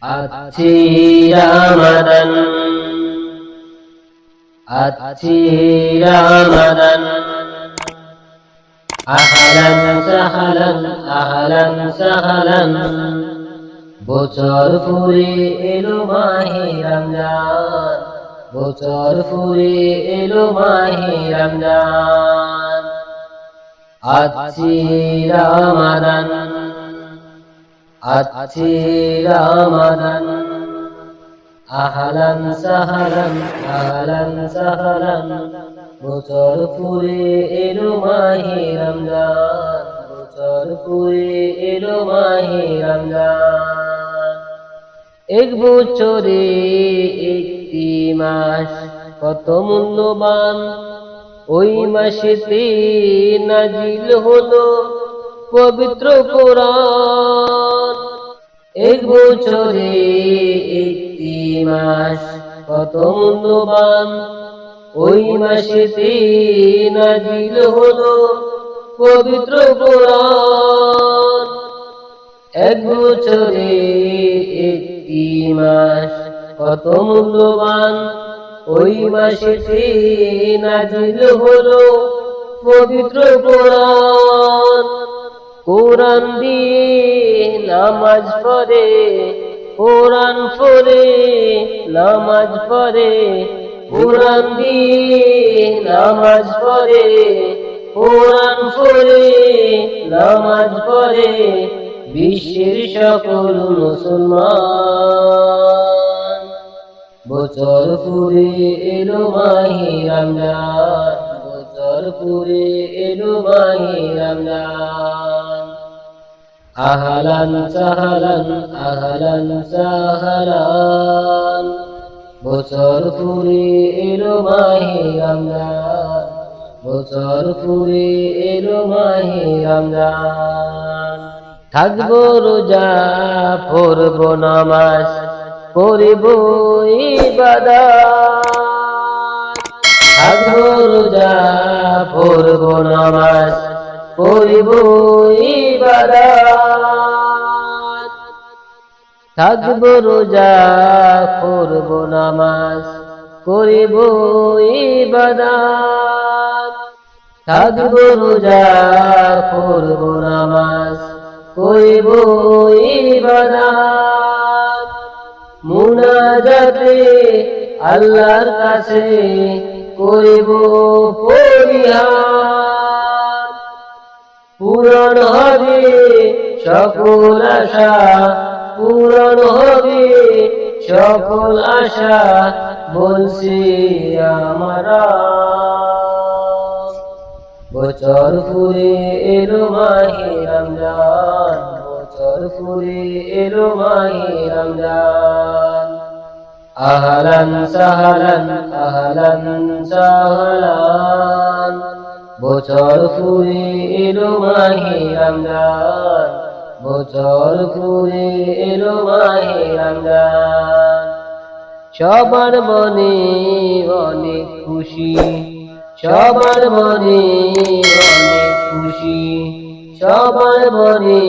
আছি রামাদান আছি রামাদান আহলান সাহলান বছর ফুরে এলো মাহে রমজান বছর ফুরে এলো মাহে রমজান আছি রামাদান আছি রামাদান আহলান সাহলান বছর ফুরে এলো মাহে রমজান বছর ফুরে এলো মাহে রমজান এক বছরে একটি মাস কত মূল্যবান ওই মাসেতে নাজিল হলো পবিত্র কোরআন এক বছরে একটি মাস কত মূল্যবান ওই মাসেতে নাজিল হলো পবিত্র কোরআন এক বছরে একটি মাস কত মূল্যবান ওই মাসেতে নাজিল হলো পবিত্র কোরআন কোরআন দিয়ে নামাজ পড়ে কোরআন পড়ে নামাজ পড়ে কোরআন দিয়ে নামাজ পড়ে কোরআন পড়ে নামাজ পড়ে বিশ্বের সকল মুসলমান বছর ফুরে এলো মাহে রমজান বছর ফুরে এলো মাহে রমজান আহলান সাহলান বছর ফুরে এলো মাহে রমজান বছর ফুরে এলো মাহে রমজান থাকবো রোজা পড়ব নামাজ পড়ব ইবাদত থাকবো রোজা পড়ব নামাজ পড়ব ইবাদত থাকবো রোজা পড়ব নামাজ পড়ব ইবাদত থাকবো রোজা পড়ব নামাজ পড়ব ইবাদত মুনাজাতে আল্লাহর কাছে করব ফরিয়াদ পূরণ হবে সকল আশা পূরণ হবে সকল আশা বলছি আমরা বছর ফুরে এলো মাহে রমজান বছর ফুরে এলো মাহে রমজান আহলান সাহলান বছর ফুরে এলো মাহে রমজান বছর ফুরে এলো মাহে রমজান সবার মনে অনেক খুশি সবার মনে অনেক খুশি সবার মনে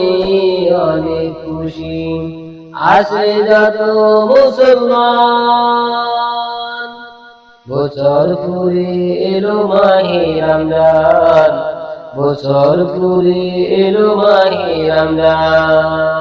অনেক খুশি আসে যত মুসলমান বছর ফুরে এলো মাহে রমজান বছর ফুরে এলো মাহে রমজান